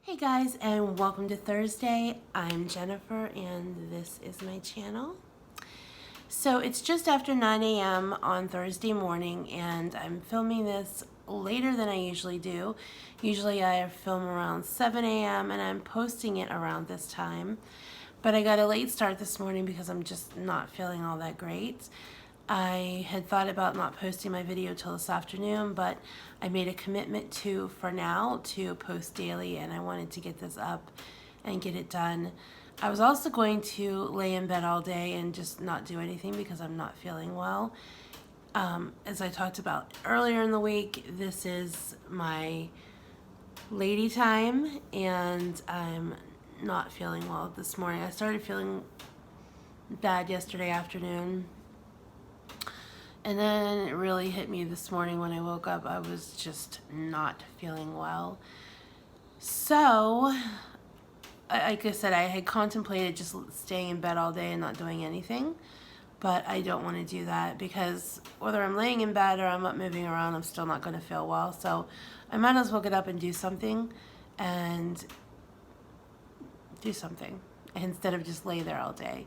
Hey guys, and welcome to Thursday. I'm Jennifer and this is my channel. So it's just after 9 a.m. on Thursday morning and I'm filming this later than I usually do. Usually I film around 7 a.m. and I'm posting it around this time. But I got a late start this morning because I'm just not feeling all that great. I had thought about not posting my video till this afternoon, but I made a commitment for now to post daily, and I wanted to get this up and get it done. I was also going to lay in bed all day and just not do anything because I'm not feeling well. As I talked about earlier in the week, this is my lady time, and I'm not feeling well this morning. I started feeling bad yesterday afternoon. And then it really hit me this morning when I woke up. I was just not feeling well. So, like I said, I had contemplated just staying in bed all day and not doing anything. But I don't want to do that because whether I'm laying in bed or I'm up moving around, I'm still not going to feel well. So I might as well get up and do something instead of just lay there all day.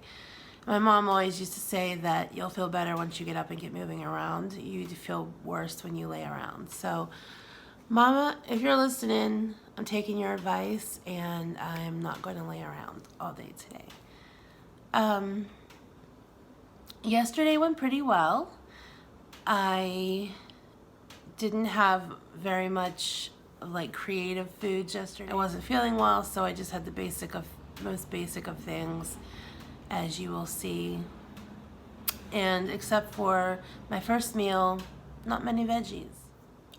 My mom always used to say that you'll feel better once you get up and get moving around. You feel worse when you lay around. So, Mama, if you're listening, I'm taking your advice and I'm not going to lay around all day today. Yesterday went pretty well. I didn't have very much like creative foods yesterday. I wasn't feeling well, so I just had the most basic of things, as you will see. And except for my first meal, not many veggies.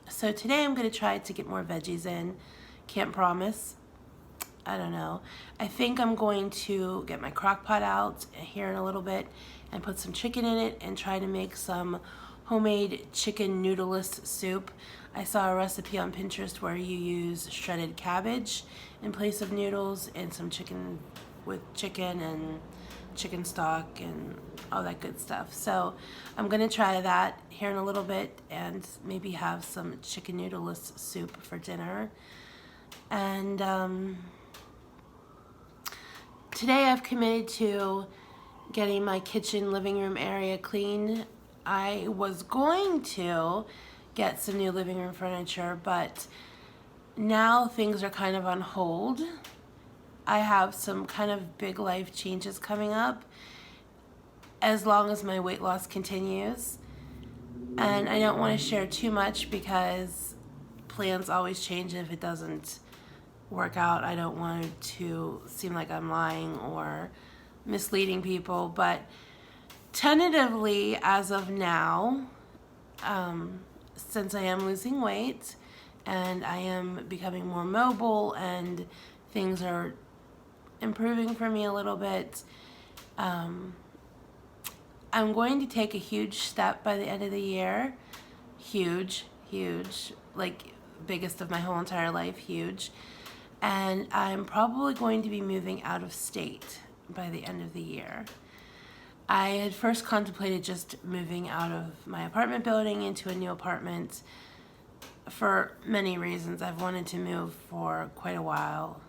So today I'm going to try to get more veggies in. Can't promise. I don't know. I think I'm going to get my crock pot out here in a little bit and put some chicken in it and try to make some homemade chicken noodleless soup. I saw a recipe on Pinterest where you use shredded cabbage in place of noodles and some chicken and chicken stock and all that good stuff. So I'm going to try that here in a little bit and maybe have some chicken noodleless soup for dinner. And today I've committed to getting my kitchen living room area clean. I was going to get some new living room furniture, but now things are kind of on hold. I have some kind of big life changes coming up as long as my weight loss continues. And I don't want to share too much because plans always change, and if it doesn't work out, I don't want it to seem like I'm lying or misleading people. But tentatively, as of now, since I am losing weight and I am becoming more mobile and things are improving for me a little bit, I'm going to take a huge step by the end of the year. Huge, like biggest of my whole entire life, huge. And I'm probably going to be moving out of state by the end of the year. I had first contemplated just moving out of my apartment building into a new apartment for many reasons. I've wanted to move for quite a while.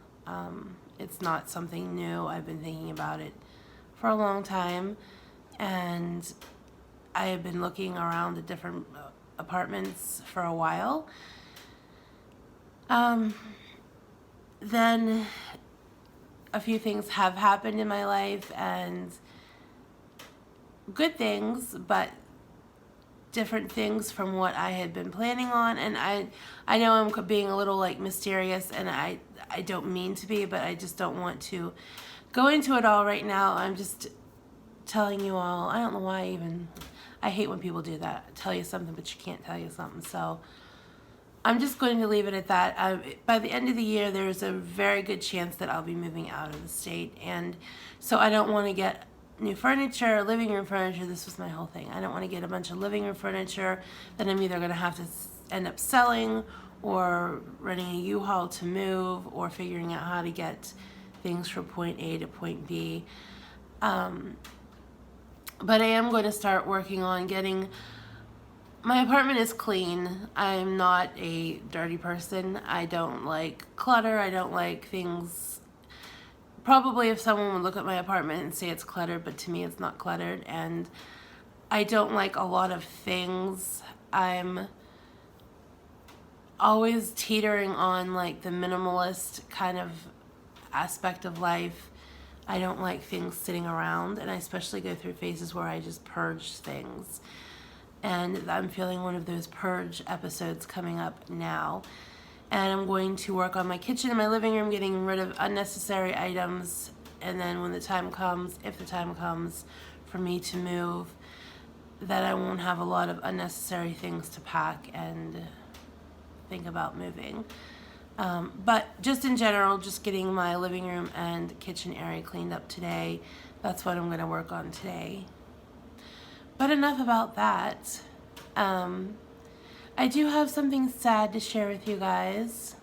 It's not something new. I've been thinking about it for a long time, and I have been looking around at different apartments for a while. Then a few things have happened in my life, and good things, but different things from what I had been planning on. And I know I'm being a little like mysterious, and I don't mean to be, but I just don't want to go into it all right now. I'm just telling you all. I don't know why I hate when people do that. Tell you something, but you can't tell you something. So I'm just going to leave it at that. By the end of the year, there's a very good chance that I'll be moving out of the state. And so I don't want to get new furniture, living room furniture. This was my whole thing. I don't want to get a bunch of living room furniture that I'm either going to have to end up selling or renting a U-Haul to move or figuring out how to get things from point A to point B. But I am going to start working on getting My apartment is clean. I'm not a dirty person. I don't like clutter. I don't like things. Probably if someone would look at my apartment and say it's cluttered, but to me it's not cluttered. And I don't like a lot of things. I'm always teetering on like the minimalist kind of aspect of life. I don't like things sitting around, and I especially go through phases where I just purge things. And I'm feeling one of those purge episodes coming up now. And I'm going to work on my kitchen and my living room, getting rid of unnecessary items. And then when the time comes, if the time comes for me to move, that I won't have a lot of unnecessary things to pack and think about moving. But just in general, just getting my living room and kitchen area cleaned up today. That's what I'm going to work on today. But enough about that. I do have something sad to share with you guys.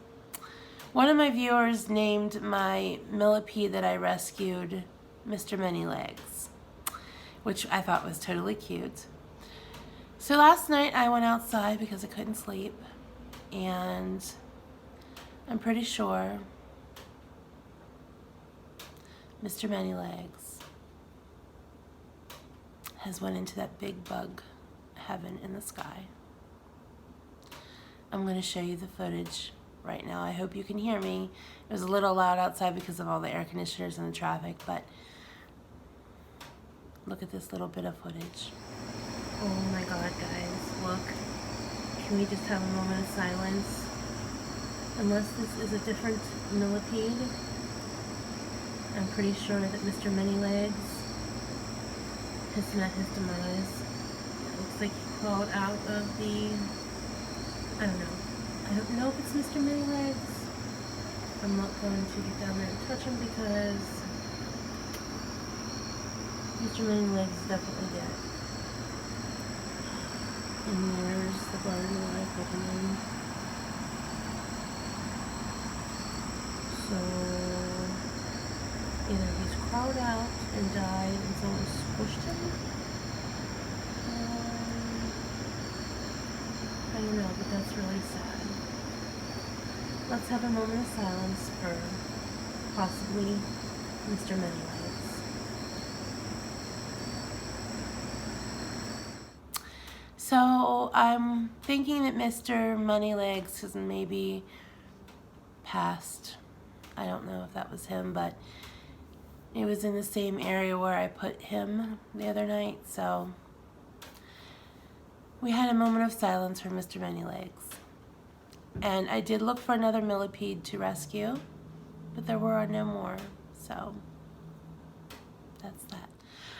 One of my viewers named my millipede that I rescued Mr. Many Legs, which I thought was totally cute. So last night I went outside because I couldn't sleep, and I'm pretty sure Mr. Many Legs has went into that big bug heaven in the sky. I'm going to show you the footage right now. I hope you can hear me. It was a little loud outside because of all the air conditioners and the traffic, but look at this little bit of footage. Oh my God, guys, look. Can we just have a moment of silence? Unless this is a different millipede, I'm pretty sure that Mr. Many Legs has met his demise. It looks like he crawled out of the, I don't know. I don't know if it's Mr. Many Legs. I'm not going to get down there and touch him because Mr. Many Legs is definitely dead. And there's the garden that I put him in. So either he's crawled out and died and someone squished him. I don't know, but that's really sad. Let's have a moment of silence for possibly Mr. Many Legs. So I'm thinking that Mr. Many Legs has maybe passed. I don't know if that was him, but it was in the same area where I put him the other night, so we had a moment of silence for Mr. Many Legs. And I did look for another millipede to rescue, but there were no more, so that's that.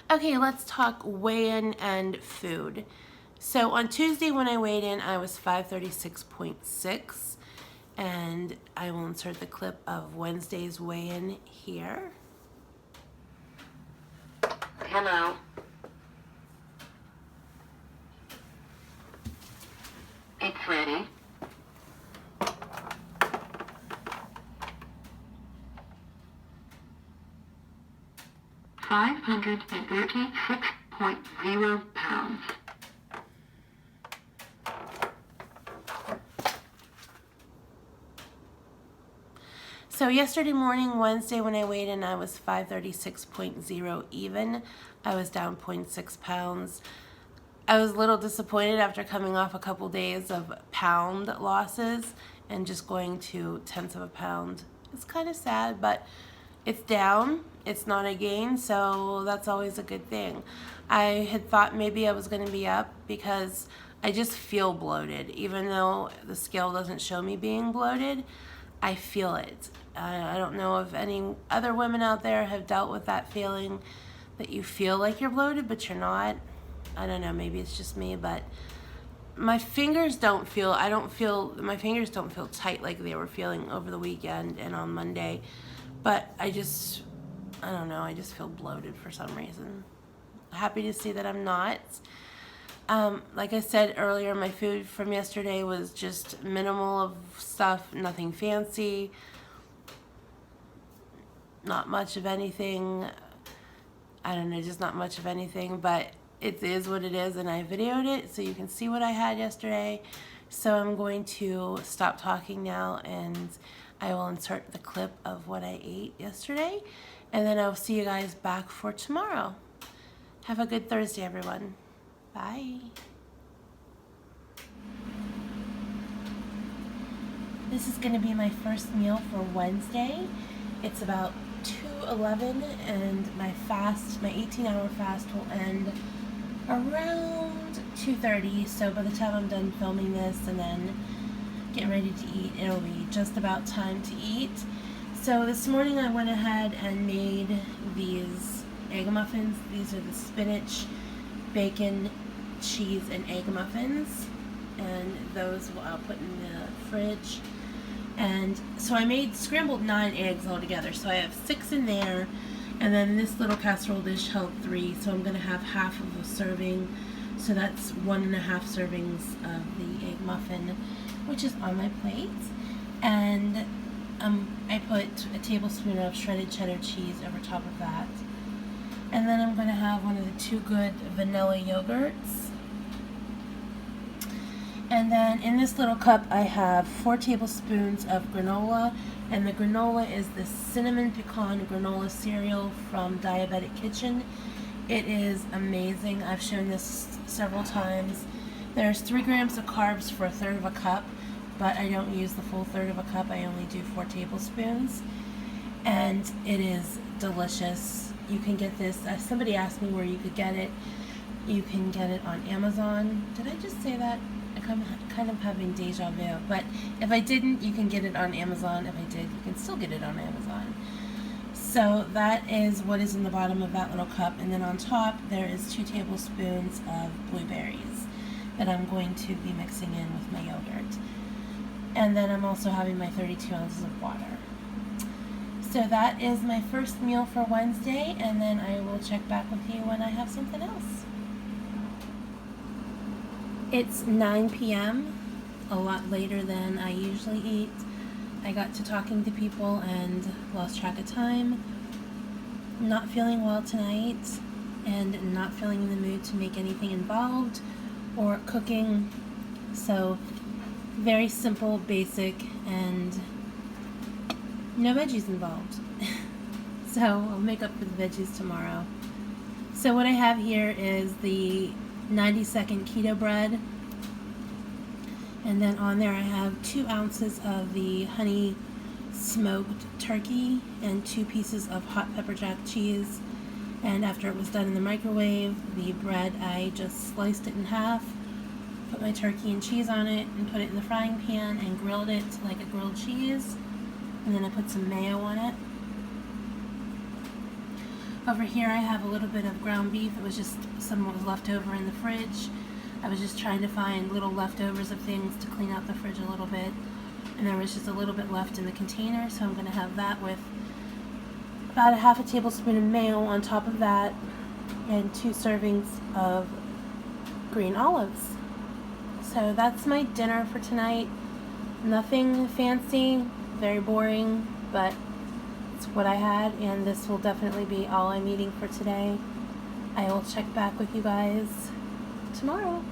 Okay, let's talk weigh-in and food. So on Tuesday when I weighed in, I was 536.6, and I will insert the clip of Wednesday's weigh-in here. Hello. It's ready. £536.0 pounds. So yesterday morning, Wednesday, when I weighed in, I was 536.0 even. I was down 0.6 pounds. I was a little disappointed after coming off a couple days of pound losses and just going to tenths of a pound. It's kind of sad, but it's down. It's not a gain, so that's always a good thing. I had thought maybe I was going to be up because I just feel bloated. Even though the scale doesn't show me being bloated, I feel it. I don't know if any other women out there have dealt with that feeling that you feel like you're bloated, but you're not. I don't know, maybe it's just me, but my fingers don't feel tight like they were feeling over the weekend and on Monday. But I don't know, I just feel bloated for some reason. Happy to see that I'm not. Like I said earlier, my food from yesterday was just minimal of stuff, nothing fancy, not much of anything. I don't know, just not much of anything, but it is what it is, and I videoed it so you can see what I had yesterday. So I'm going to stop talking now, and I will insert the clip of what I ate yesterday, and then I'll see you guys back for tomorrow. Have a good Thursday, everyone. Bye. This is going to be my first meal for Wednesday. It's about 2:11, and my 18-hour fast will end around 2:30. So by the time I'm done filming this and then getting ready to eat, it'll be just about time to eat. So this morning I went ahead and made these egg muffins. These are the spinach, bacon, cheese, and egg muffins, and those I'll put in the fridge. And so I made scrambled 9 eggs altogether. So I have 6 in there, and then this little casserole dish held 3. So I'm going to have half of a serving. So that's 1.5 servings of the egg muffin, which is on my plate. And I put a tablespoon of shredded cheddar cheese over top of that. And then I'm going to have one of the Too Good vanilla yogurts. And then in this little cup I have 4 tablespoons of granola, and the granola is the cinnamon pecan granola cereal from Diabetic Kitchen. It is amazing. I've shown this several times. There's 3 grams of carbs for 1/3 of a cup, but I don't use the full 1/3 of a cup. I only do 4 tablespoons, and it is delicious. You can get this. Somebody asked me where you could get it. You can get it on Amazon. Did I just say that? I'm kind of having deja vu, but if I didn't, you can get it on Amazon. If I did, you can still get it on Amazon. So that is what is in the bottom of that little cup, and then on top there is 2 tablespoons of blueberries that I'm going to be mixing in with my yogurt. And then I'm also having my 32 ounces of water. So that is my first meal for Wednesday, and then I will check back with you when I have something else. It's 9 p.m., a lot later than I usually eat. I got to talking to people and lost track of time. Not feeling well tonight, and not feeling in the mood to make anything involved or cooking. So very simple, basic, and no veggies involved. So I'll make up for the veggies tomorrow. So what I have here is the 90-second keto bread, and then on there I have 2 ounces of the honey smoked turkey and 2 pieces of hot pepper jack cheese. And after it was done in the microwave, the bread, I just sliced it in half, put my turkey and cheese on it, and put it in the frying pan and grilled it like a grilled cheese, and then I put some mayo on it. Over here I have a little bit of ground beef. It was just some what was left over in the fridge. I was just trying to find little leftovers of things to clean out the fridge a little bit. And there was just a little bit left in the container, so I'm going to have that with about 1/2 tablespoon of mayo on top of that, and 2 servings of green olives. So that's my dinner for tonight. Nothing fancy, very boring, but it's what I had, and this will definitely be all I'm eating for today. I will check back with you guys tomorrow.